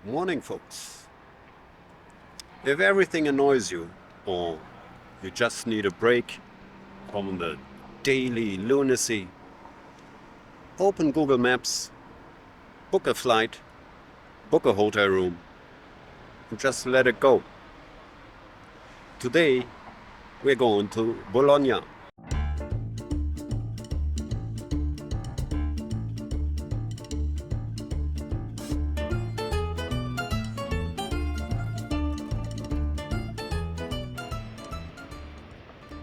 Morning, folks. If everything annoys you, or you just need a break from the daily lunacy, open Google Maps, book a flight, book a hotel room, and just let it go. Today, we're going to Bologna.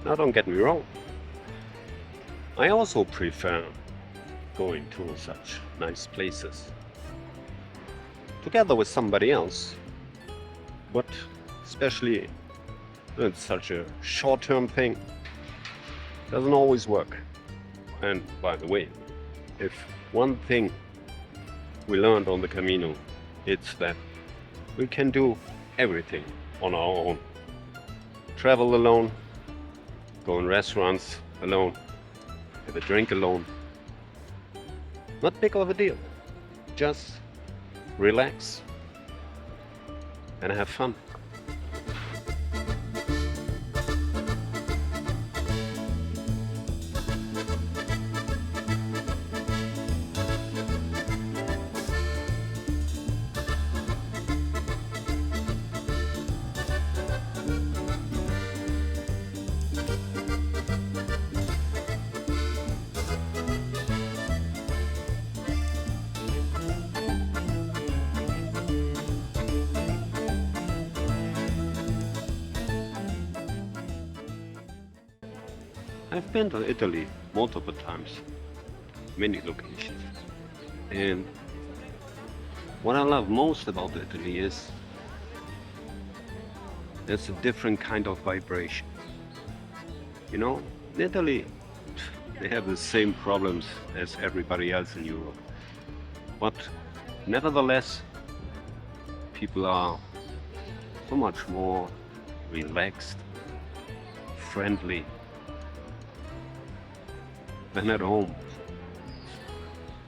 Now, don't get me wrong. I also prefer going to such nice places together with somebody else. But especially when it's such a short-term thing, doesn't always work. And by the way, if one thing we learned on the Camino, it's that we can do everything on our own. Travel alone, go in restaurants alone, have a drink alone. Not big of a deal. Just relax and have fun. I've been to Italy multiple times, many locations. And what I love most about Italy is there's a different kind of vibration. You know, in Italy, they have the same problems as everybody else in Europe. But nevertheless, people are so much more relaxed, friendly than at home.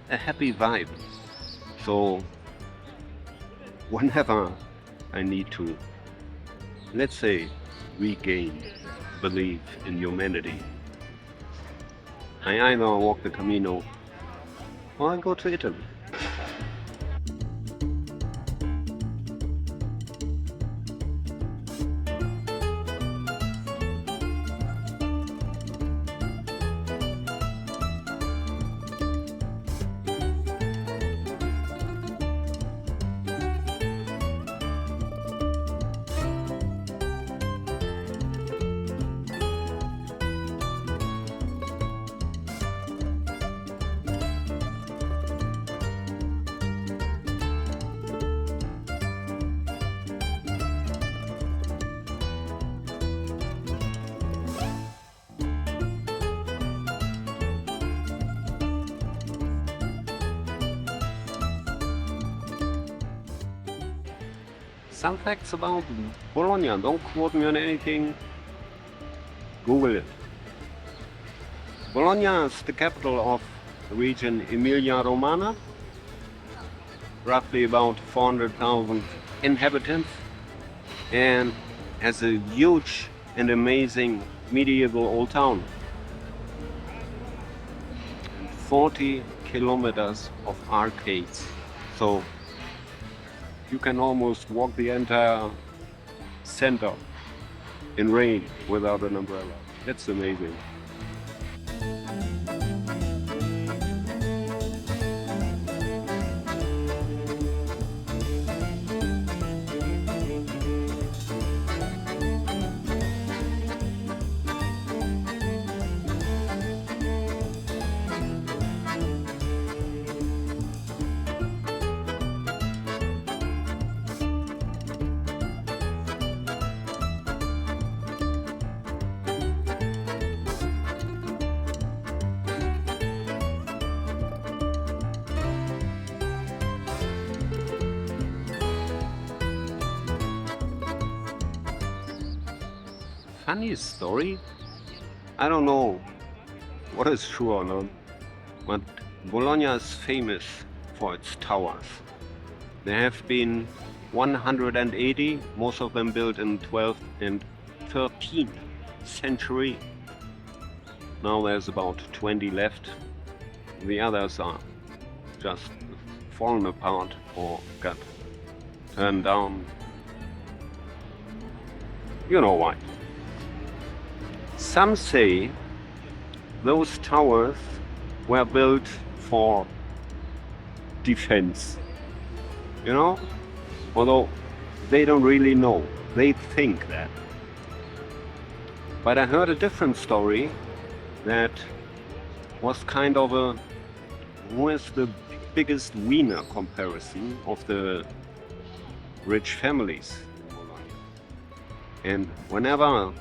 A happy vibe. So whenever I need to, let's say, regain belief in humanity, I either walk the Camino or I go to Italy. Some facts about Bologna, don't quote me on anything, Google it. Bologna is the capital of the region Emiglia Romana, roughly about 400,000 inhabitants, and has a huge and amazing medieval old town. 40 kilometers of arcades. So you can almost walk the entire center in rain without an umbrella. That's amazing. Funny story? I don't know what is true or not, but Bologna is famous for its towers. There have been 180, most of them built in 12th and 13th century. Now there's about 20 left. The others are just fallen apart or got turned down. You know why. Some say those towers were built for defense. You know? Although they don't really know. They think that. But I heard a different story that was kind of a who is the biggest wiener comparison of the rich families in Bologna. And whenever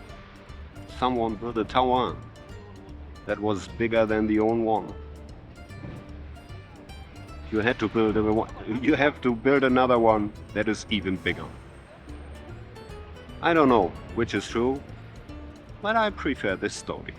someone built a tower that was bigger than the own one, you have to build another one that is even bigger. I don't know which is true, but I prefer this story.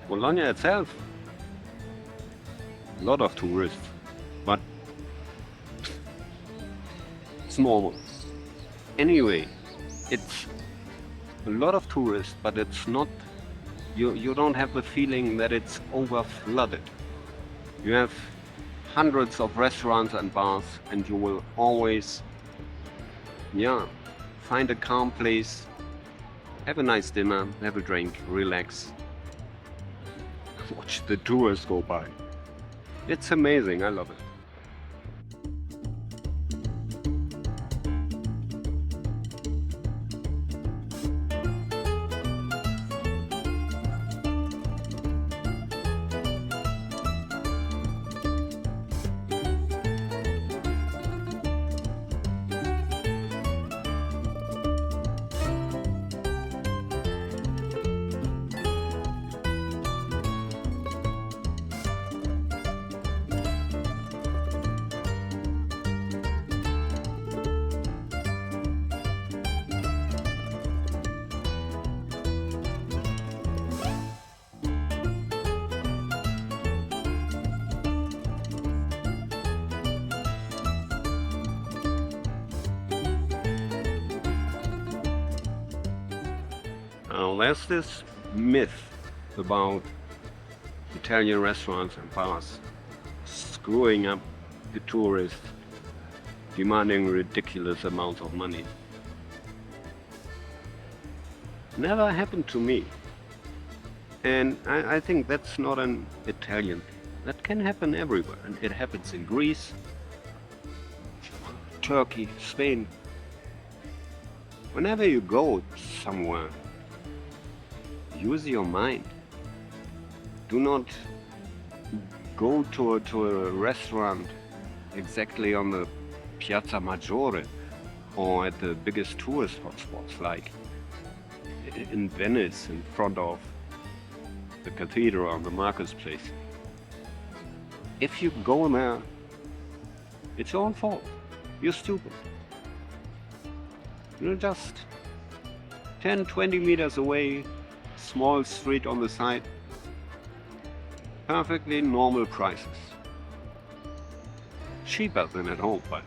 Bologna itself, a lot of tourists, but it's normal. Anyway, it's a lot of tourists, but it's not, you don't have the feeling that it's over flooded. You have hundreds of restaurants and bars, and you will always, find a calm place, have a nice dinner, have a drink, relax. Watch the tourists go by. It's amazing, I love it. Now, there's this myth about Italian restaurants and bars screwing up the tourists, demanding ridiculous amounts of money. Never happened to me. And I think that's not an Italian thing. That can happen everywhere. And it happens in Greece, Turkey, Spain. Whenever you go somewhere, use your mind. Do not go to a restaurant exactly on the Piazza Maggiore or at the biggest tourist hotspots like in Venice in front of the cathedral on the marketplace. If you go there, it's your own fault. You're stupid. You're just 10, 20 meters away, small street on the side, perfectly normal prices. Cheaper than at home, but.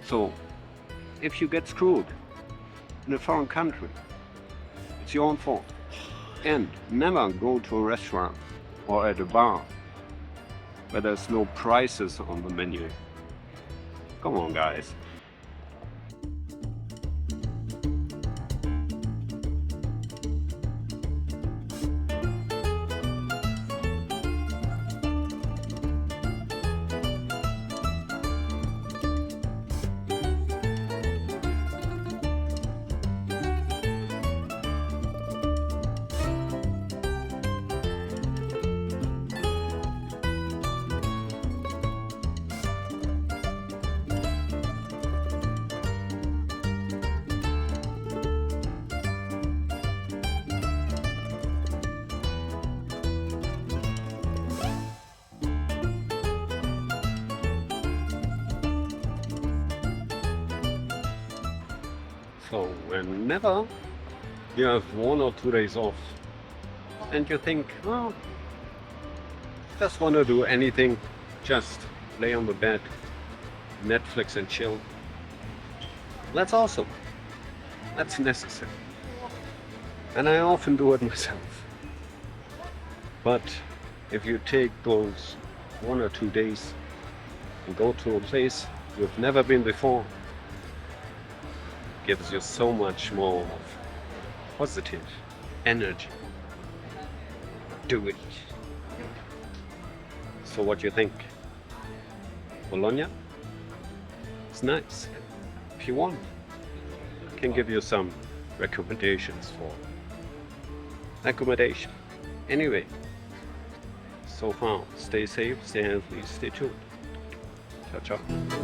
So, if you get screwed in a foreign country, it's your own fault. And never go to a restaurant or at a bar where there's no prices on the menu. Come on, guys. So whenever you have 1 or 2 days off and you think, oh, just want to do anything, just lay on the bed, Netflix and chill. That's awesome. That's necessary. And I often do it myself. But if you take those 1 or 2 days and go to a place you've never been before, it gives you so much more of positive energy. Do it. So what do you think? Bologna? It's nice. If you want, I can give you some recommendations for accommodation. Anyway, so far, stay safe, stay healthy, stay tuned. Ciao, ciao.